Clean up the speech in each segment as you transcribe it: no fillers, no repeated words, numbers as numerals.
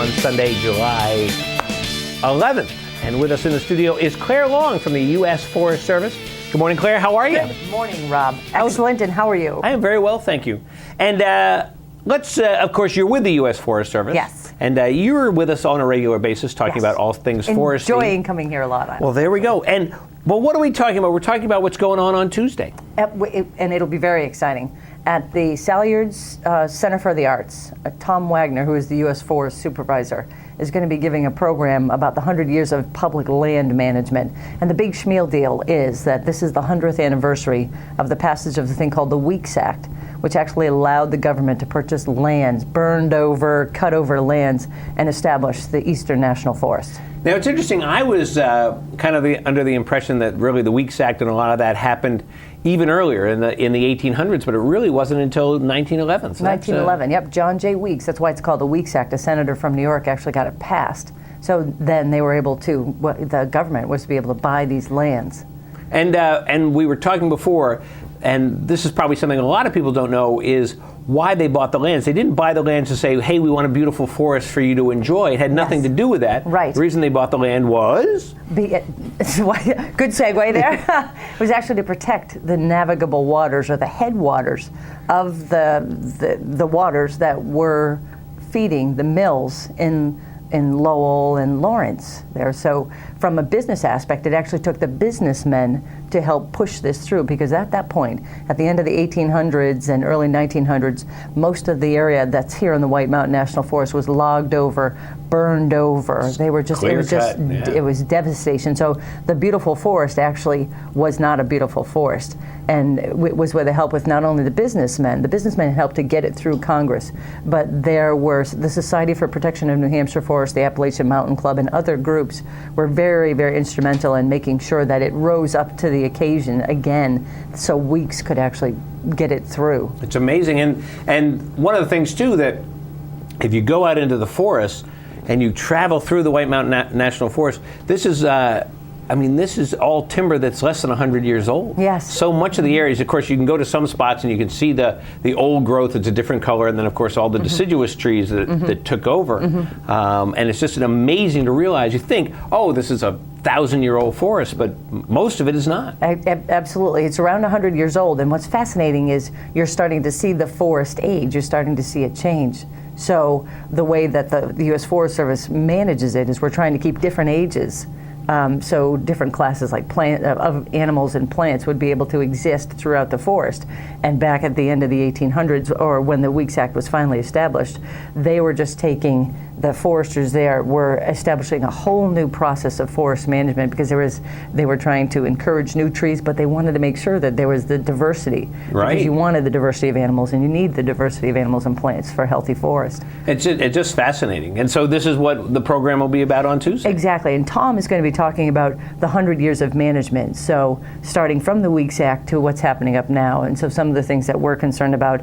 on Sunday, July 11th. And with us in the studio is Clare Long from the U.S. Forest Service. Good morning, Clare. How are you? Good morning, Rob. Excellent, and how are you? I am very well, thank you. And let's, of course, you're with the U.S. Forest Service. Yes. And you're with us on a regular basis talking about all things forestry. Enjoying coming here a lot. Well, there we go. And well, what are we talking about? We're talking about what's going on Tuesday. And it'll be very exciting. At the Salyards Center for the Arts, Tom Wagner, who is the U.S. Forest Supervisor, is going to be giving a program about the 100 years of public land management. And the big schmeal deal is that this is the 100th anniversary of the passage of the thing called the Weeks Act, which actually allowed the government to purchase lands, burned over, cut over lands, and establish the Eastern National Forest. Now, it's interesting. I was kind of under the impression that really the Weeks Act and a lot of that happened even earlier in the 1800s, but it really wasn't until 1911. So 1911, yep. John J. Weeks, that's why it's called the Weeks Act. A senator from New York actually got it passed. So then they were able to, the government was to be able to buy these lands. And we were talking before, and this is probably something a lot of people don't know, is why they bought the lands. They didn't buy the lands to say, hey, we want a beautiful forest for you to enjoy. It had nothing to do with that. Right. The reason they bought the land was? Good segue there. It was actually to protect the navigable waters, or the headwaters of the waters that were feeding the mills in Lowell and Lawrence there. So from a business aspect, it actually took the businessmen to help push this through, because at that point, at the end of the 1800s and early 1900s, most of the area that's here in the White Mountain National Forest was logged over, burned over. They were just, it was devastation. So the beautiful forest actually was not a beautiful forest. And it was with the help with not only the businessmen helped to get it through Congress, but there were the Society for Protection of New Hampshire Forest, the Appalachian Mountain Club, and other groups were very, very instrumental in making sure that it rose up to the occasion again, so Weeks could actually get it through. It's amazing. And one of the things, too, that if you go out into the forest and you travel through the White Mountain National Forest, this is this is all timber that's less than 100 years old. Yes. So much of the areas, of course, you can go to some spots and you can see the old growth. It's a different color, and then, of course, all the deciduous trees that took over. And it's just amazing to realize. You think, oh, this is a 1,000-year-old forest, but most of it is not. Absolutely. It's around 100 years old, and what's fascinating is you're starting to see the forest age. You're starting to see it change. So the way that the U.S. Forest Service manages it is we're trying to keep different ages. So different classes like of animals and plants would be able to exist throughout the forest. And back at the end of the 1800s, or when the Weeks Act was finally established, they were just taking, the foresters there were establishing a whole new process of forest management, because they were trying to encourage new trees, but they wanted to make sure that there was the diversity. Right. Because you wanted the diversity of animals, and you need the diversity of animals and plants for a healthy forest. It's just fascinating. And so this is what the program will be about on Tuesday. Exactly. And Tom is going to be talking about the 100 years of management. So starting from the Weeks Act to what's happening up now. And so some of the things that we're concerned about,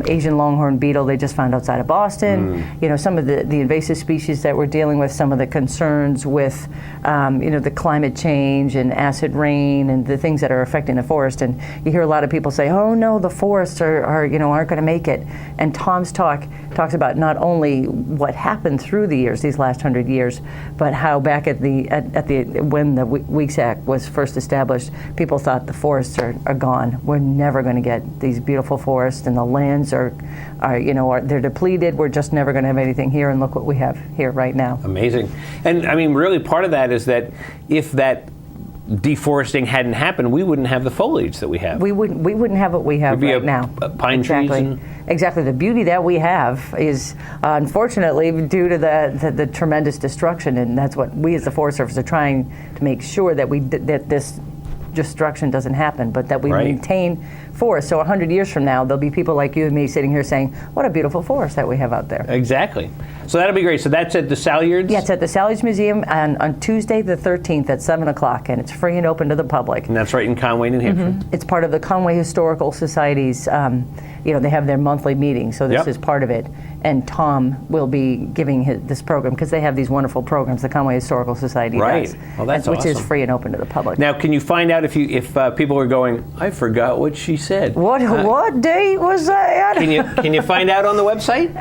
Asian longhorn beetle, they just found outside of Boston. You know, some of the invasive species that we're dealing with, some of the concerns with, the climate change and acid rain and the things that are affecting the forest. And you hear a lot of people say, oh no, the forests aren't going to make it. And Tom's talks about not only what happened through the years, these last 100 years, but how back when the Weeks Act was first established, people thought the forests are gone. We're never going to get these beautiful forests, and the lands they're depleted. We're just never going to have anything here, and look what we have here right now. Amazing. And I mean, really part of that is that if that deforesting hadn't happened, we wouldn't have the foliage that we have. We wouldn't have what we have right now. Pine trees. Exactly. The beauty that we have is, unfortunately, due to the tremendous destruction, and that's what we as the Forest Service are trying to make sure that that this destruction doesn't happen, but that we maintain forests. So 100 years from now, there'll be people like you and me sitting here saying, what a beautiful forest that we have out there. Exactly. So that'll be great. So that's at the Salyards? Yeah, it's at the Salyards Museum on Tuesday the 13th at 7 o'clock, and it's free and open to the public. And that's right in Conway, New Hampshire. It's part of the Conway Historical Society's, they have their monthly meeting, so this is part of it. And Tom will be giving this program, because they have these wonderful programs, the Conway Historical Society does. Well, that's awesome. Which is free and open to the public. Now, can you find out if people are going, I forgot what she said. What date was that? Can you find out on the website?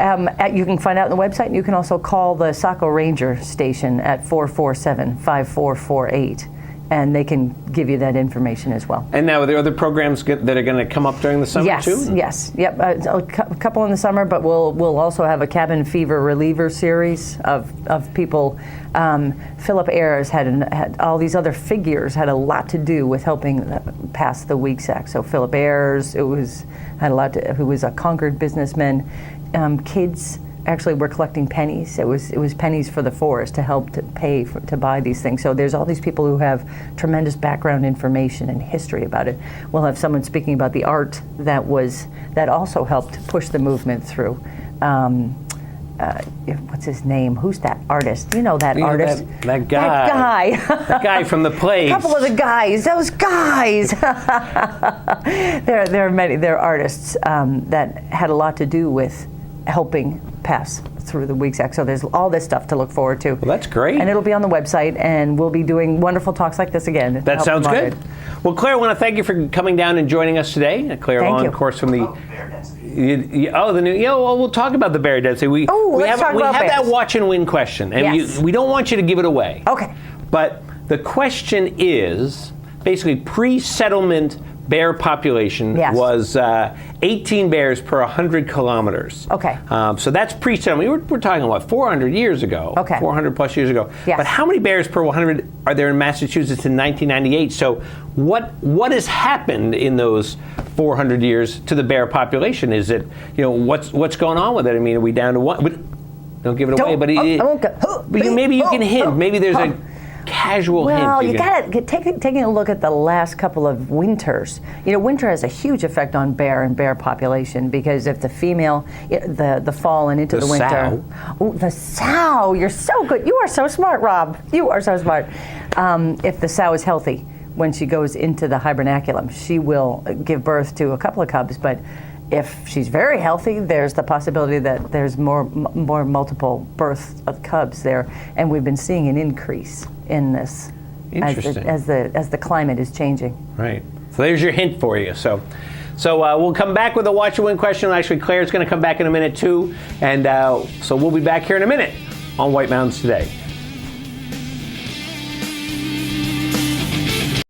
You can find out on the website, and you can also call the Saco Ranger station at 447-5448. And they can give you that information as well. And now, are there other programs that are going to come up during the summer too? Yes, yep. A couple in the summer, but we'll also have a cabin fever reliever series of people. Philip Ayres had all these other figures had a lot to do with helping pass the Weak Sack. So Philip Ayres, who was a Concord businessman. Kids actually were collecting pennies. It was pennies for the forest to help to pay to buy these things. So there's all these people who have tremendous background information and history about it. We'll have someone speaking about the art that also helped push the movement through. What's his name? Who's that artist? You know that artist. That guy. That guy from the plays. A couple of the guys. Those guys. There are many. There are artists that had a lot to do with helping pass through the Weak Sack. So there's all this stuff to look forward to. Well, that's great. And it'll be on the website, and we'll be doing wonderful talks like this again. That sounds good. Well, Claire, I want to thank you for coming down and joining us today. Claire Long, of course, from the... we'll talk about the bear density. We have that watch and win question, and yes. we don't want you to give it away. Okay. But the question is basically pre-settlement bear population was 18 bears per 100 kilometers. Okay. So that's pre-settlement. We're talking, 400 years ago? Okay. 400 plus years ago. Yes. But how many bears per 100 are there in Massachusetts in 1998? So what has happened in those 400 years to the bear population? Is it, what's going on with it? I mean, are we down to one? Don't give it away, but maybe you can hint. Maybe there's a casual hint. Well, you got to taking a look at the last couple of winters. Winter has a huge effect on bear and bear population, because if the female, the fall and into the winter. The sow. You're so good. You are so smart, Rob. You are so smart. If the sow is healthy when she goes into the hibernaculum, she will give birth to a couple of cubs, but if she's very healthy, there's the possibility that there's more multiple births of cubs there, and we've been seeing an increase in this as the climate is changing. Right. So there's your hint for you. So we'll come back with a watch and win question. Actually, Claire's going to come back in a minute too, and so we'll be back here in a minute on White Mountains Today.